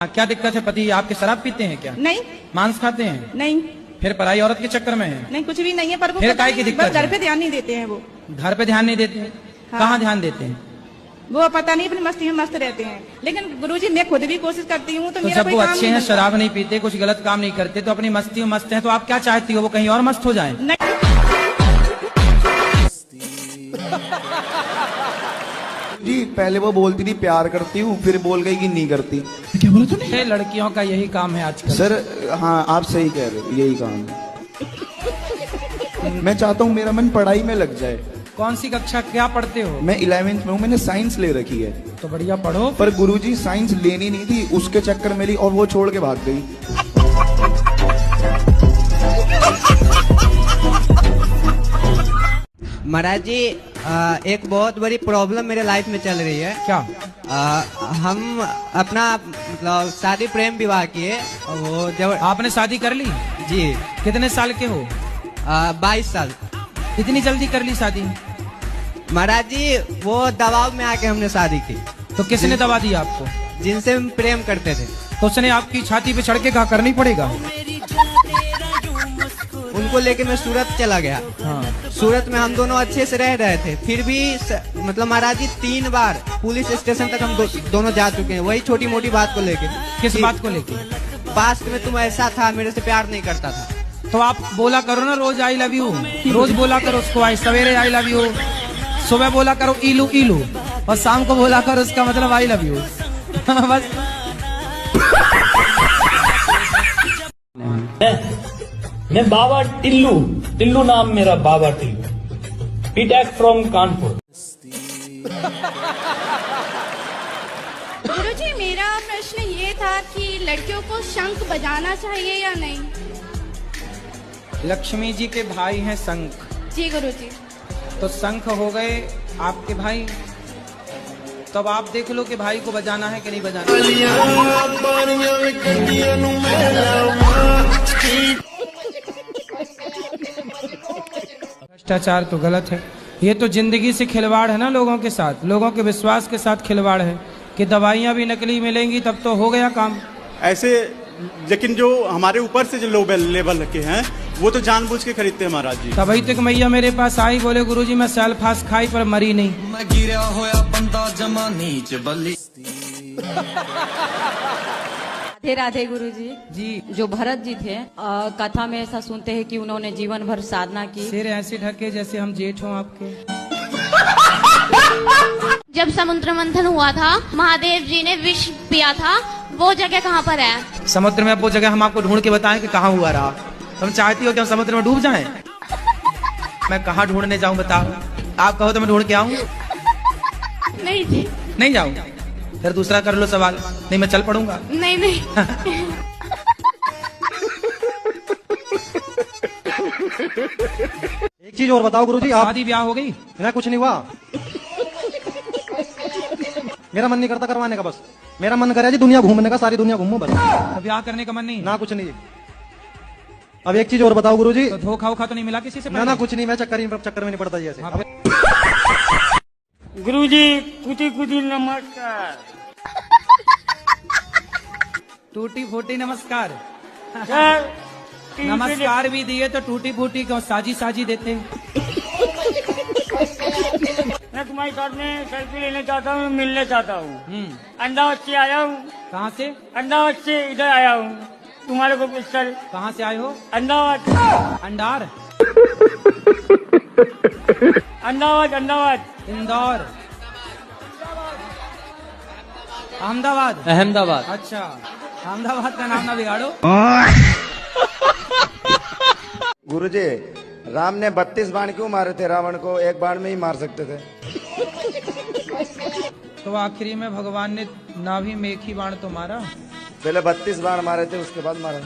क्या दिक्कत है? पति आपके शराब पीते हैं क्या? नहीं। मांस खाते हैं? नहीं। फिर पराई औरत के चक्कर में है? नहीं, कुछ भी नहीं है। पर वो फिर काय की दिक्कत? घर पे ध्यान नहीं देते हैं वो। घर पे ध्यान नहीं देते हैं? हाँ। कहाँ ध्यान देते हैं? वो पता नहीं, अपनी मस्ती में मस्त रहते हैं। लेकिन गुरुजी मैं खुद भी कोशिश करती हूँ तो मेरा जब कोई वो काम अच्छे नहीं हैं, बनता। शराब नहीं पीते, कुछ गलत काम नहीं करते, तो अपनी मस्ती में मस्त हैं, तो आप क्या चाहती हो वो कहीं और मस्त हो जाएं? नहीं। जी पहले वो बोलती थी प्यार करती हूँ, फिर बोल गई कि नहीं करती। क्या बोला तूने? लड़कियों का यही काम है आजकल। सर हाँ, आप सही कह रहे हो, यही काम है। मैं चाहता हूँ मेरा मन पढ़ाई में लग जाए। कौन सी कक्षा क्या पढ़ते हो? मैं 11वीं में हूँ, मैंने साइंस ले रखी है। तो बढ़िया पढ़ो। पर गुरुजी साइंस लेनी नहीं थी, उसके चक्कर में ली और वो छोड़ के भाग गई। महाराज जी, एक बहुत बड़ी प्रॉब्लम मेरे लाइफ में चल रही है। क्या? हम अपना मतलब शादी प्रेम विवाह किए, वो जब आपने शादी कर ली? जी। कितने साल के हो? 22 साल। इतनी जल्दी कर ली शादी? महाराज जी, वो दबाव में आके हमने शादी की। तो किसने दबा दिया आपको? जिनसे हम प्रेम करते थे। तो उसने आपकी छाती पे चढ़ के कहा करनी पड़ेगा? उनको लेके मैं सूरत चला गया। हाँ। सूरत में हम दोनों अच्छे से रह रहे थे, फिर भी मतलब महाराज जी 3 बार पुलिस स्टेशन तक हम दोनों जा चुके हैं, वही छोटी मोटी बात को लेके। किस बात को लेके? पास्ट में तुम ऐसा था, मेरे से प्यार नहीं करता था। तो आप बोला करो ना रोज आई लव यू, रोज बोला करो उसको, आई सवेरे आई लव यू, सुबह बोला करो इलू इलू, और शाम को बोला करो उसका मतलब आई लव यू। बस। मैं बाबा टिल्लू, टिल्लू नाम मेरा, बाबा टिल्लू, बीटेक फ्रॉम कानपुर। गुरुजी, मेरा प्रश्न ये था कि लड़कियों को शंख बजाना चाहिए या नहीं? लक्ष्मी जी के भाई हैं शंख। जी गुरुजी। तो शंख हो गए आपके भाई, तब आप देख लो कि भाई को बजाना है कि नहीं बजाना। भ्रष्टाचार तो गलत है, ये तो जिंदगी से खिलवाड़ है ना, लोगों के साथ, लोगों के विश्वास के साथ खिलवाड़ है कि दवाइयाँ भी नकली मिलेंगी तब तो हो गया काम। ऐसे लेकिन जो हमारे ऊपर से जो लो लेवल के हैं वो तो जानबूझ के खरीदते हैं महाराज जी। तभी तक मैया मेरे पास आई, बोले गुरुजी मैं सेल्फास खाई पर मरी नहीं। मैं गिरा होया बंदा जमा नीच बल्ली। राधे राधे गुरुजी। जी। जो भरत जी थे, कथा में ऐसा सुनते हैं कि उन्होंने जीवन भर साधना की। सिर ऐसे ढके जैसे हम जेठ हों आपके। जब समुद्र मंथन हुआ था, महादेव जी ने विष पिया था, वो जगह कहाँ पर है? समुद्र में। अब वो जगह हम आपको ढूंढ के बताएं कि कहाँ हुआ रहा? तुम चाहती हो कि हम समुद्र में डूब जाएं? मैं कहाँ ढूंढने जाऊं बताओ? आप कहो तो मैं ढूंढ के आऊं? नहीं जी। नहीं जाऊं? फिर दूसरा कर लो सवाल। नहीं मैं चल पड़ूंगा। नहीं नहीं। एक चीज और बताओ गुरुजी, आप शादी ब्याह हो गई? मेरा कुछ नहीं हुआ, मेरा मन नहीं करता करवाने का, बस मेरा मन करे जी दुनिया घूमने का, सारी दुनिया घूमूं बस। ब्याह करने का मन नहीं? ना कुछ नहीं। अब एक चीज और बताओ गुरुजी। तो धोखा वोखा तो नहीं मिला किसी से? ना कुछ नहीं, मैं चक्कर में नहीं पड़ता जी ऐसे। गुरुजी कुटी कुटी नमस्कार। टूटी फूटी नमस्कार। नमस्कार भी दिए तो टूटी फूटी क्यों साजी साजी देते? मैं तुम्हारी साथ में सेल्फी लेना चाहता हूँ, मिलना चाहता हूँ। अंदाज से आया हूँ। कहाँ से? अंदाज से इधर आया हूँ तुम्हारे को पिस्टल। कहाँ से आए हो? अंदाज। अंडार? अंदाज अंदाज। इंदौर? अहमदाबाद? अहमदाबाद। अच्छा, अहमदाबाद का नाम ना बिगाड़ो। गुरुजी, राम ने 32 बाण क्यों मारे थे? रावण को एक बाण में ही मार सकते थे। तो आखिरी में भगवान ने नाभि में एक ही बाण तो मारा। पहले 32 बाण मारे थे, उसके बाद मारा।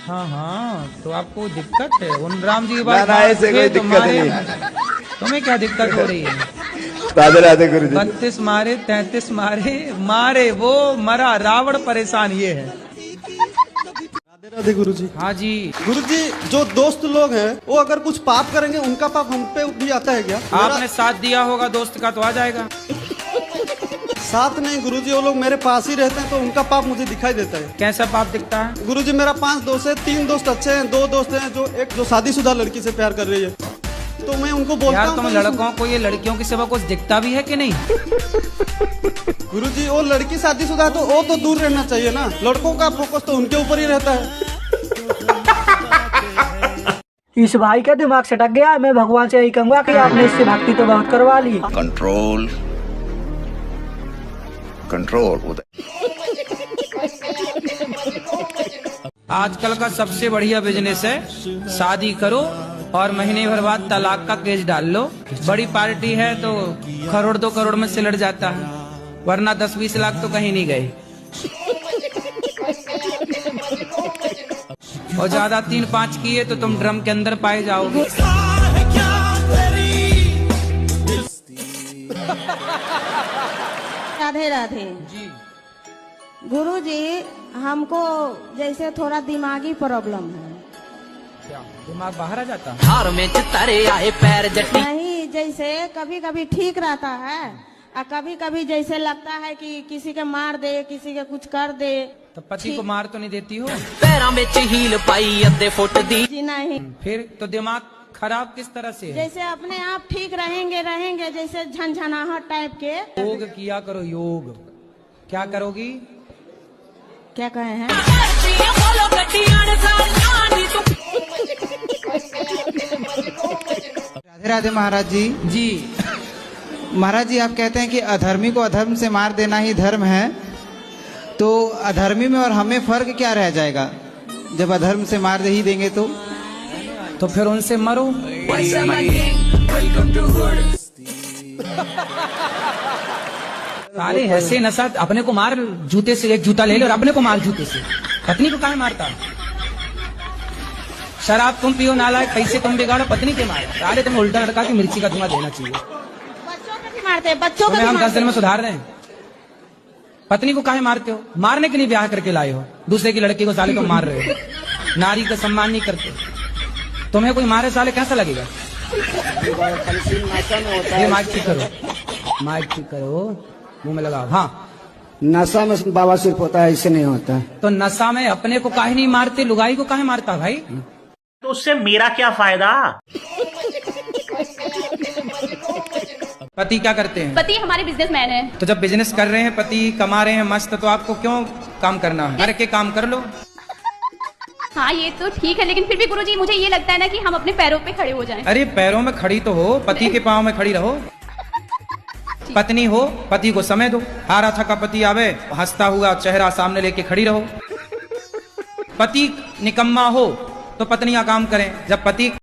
हाँ हाँ, तो आपको दिक्कत है उन राम जी के बाद? ऐसे कोई दिक्कत नहीं। तुम्हें क्या दिक्कत हो रही है? राधे राधे गुरुजी। 32 मारे, 33 मारे वो मरा, रावण परेशान, ये है। राधे राधे गुरुजी। हाँ जी। गुरुजी, जो दोस्त लोग हैं वो अगर कुछ पाप करेंगे उनका पाप हम पे भी आता है क्या? आपने साथ दिया होगा दोस्त का तो आ जाएगा। साथ नहीं गुरुजी, वो लोग मेरे पास ही रहते हैं तो उनका पाप मुझे दिखाई देता है। कैसा पाप दिखता है? गुरुजी मेरा 5 दोस्त है, 3 दोस्त अच्छे हैं, 2 दोस्त हैं जो शादीशुदा लड़की से प्यार कर रही है, तो मैं उनको बोलता यार हूँ तुम लड़कों को ये लड़कियों की सिवा कुछ दिखता भी है कि नहीं? गुरुजी वो लड़की शादीशुदा है तो वो तो दूर रहना चाहिए ना, लड़कों का फोकस तो उनके ऊपर ही रहता है। इस भाई का दिमाग सटक गया। मैं भगवान से यही कहूंगा कि आपने इससे भक्ति तो बहुत करवा ली। कंट्रोल आजकल का सबसे बढ़िया बिजनेस है, शादी करो और महीने भर बाद तलाक का केस डाल लो। बड़ी पार्टी है तो करोड़ 2 करोड़ में सिलट जाता है, वरना 10-20 लाख तो कहीं नहीं गए। और ज्यादा 3-5 किए तो तुम ड्रम के अंदर पाए जाओगे। राधे राधे जी। गुरुजी हमको जैसे थोड़ा दिमागी प्रॉब्लम है। क्या दिमाग बाहर आ जाता है? हार में तारे आए पैर जटी नहीं, जैसे कभी कभी ठीक रहता है और कभी कभी जैसे लगता है कि किसी के मार दे, किसी के कुछ कर दे। तो पति को मार तो नहीं देती हो? पैरों में हील पाई अद्धे फुट दी जी नहीं। फिर तो दिमाग खराब किस तरह से है? जैसे अपने आप ठीक रहेंगे जैसे झनझनाहट टाइप के। योग किया करो, योग। क्या करोगी? क्या कहे हैं? राधे राधे महाराज जी। जी महाराज जी, आप कहते हैं कि अधर्मी को अधर्म से मार देना ही धर्म है, तो अधर्मी में और हमें फर्क क्या रह जाएगा जब अधर्म से मार दे ही देंगे तो फिर उनसे मरो। साले ऐसे नशा, अपने को मार जूते से, एक जूता ले लो और अपने को मार जूते से। पत्नी को काहे मारता? शराब तुम पियो नालायक, पैसे तुम बिगाड़ो, पत्नी के मारे। साले तुम उल्टा लड़का की मिर्ची का धुआं देना चाहिए। बच्चों को भी मारते हैं, बच्चों को हम 10 दिन में सुधार रहे हैं। पत्नी को काहे मारते हो? मारने के लिए ब्याह करके लाए हो, दूसरे की लड़की को साले तुम मार रहे हो। नारी का सम्मान नहीं करते। तुम्हें कोई मारे साले कैसा लगेगा? ये माइक ठीक करो, माइक ठीक करो, मुंह में लगाओ। हाँ, नशा में बाबा सिर्फ होता है, इससे नहीं होता है। तो नशा में अपने को काहे नहीं मारते, लुगाई को काहे मारता भाई? तो उससे मेरा क्या फायदा? पति क्या करते हैं? पति हमारे बिजनेसमैन है। तो जब बिजनेस कर रहे हैं, पति कमा रहे हैं मस्त, तो आपको क्यों काम करना है? घर के काम कर लो। हाँ ये तो ठीक है, लेकिन फिर भी गुरुजी मुझे ये लगता है ना कि हम अपने पैरों पे खड़े हो जाएं। अरे पैरों में खड़ी तो हो, पति के पाँव में खड़ी रहो। पत्नी हो, पति को समय दो। हारा थका पति आवे, हंसता हुआ चेहरा सामने लेके खड़ी रहो। पति निकम्मा हो तो पत्नियां काम करें। जब पति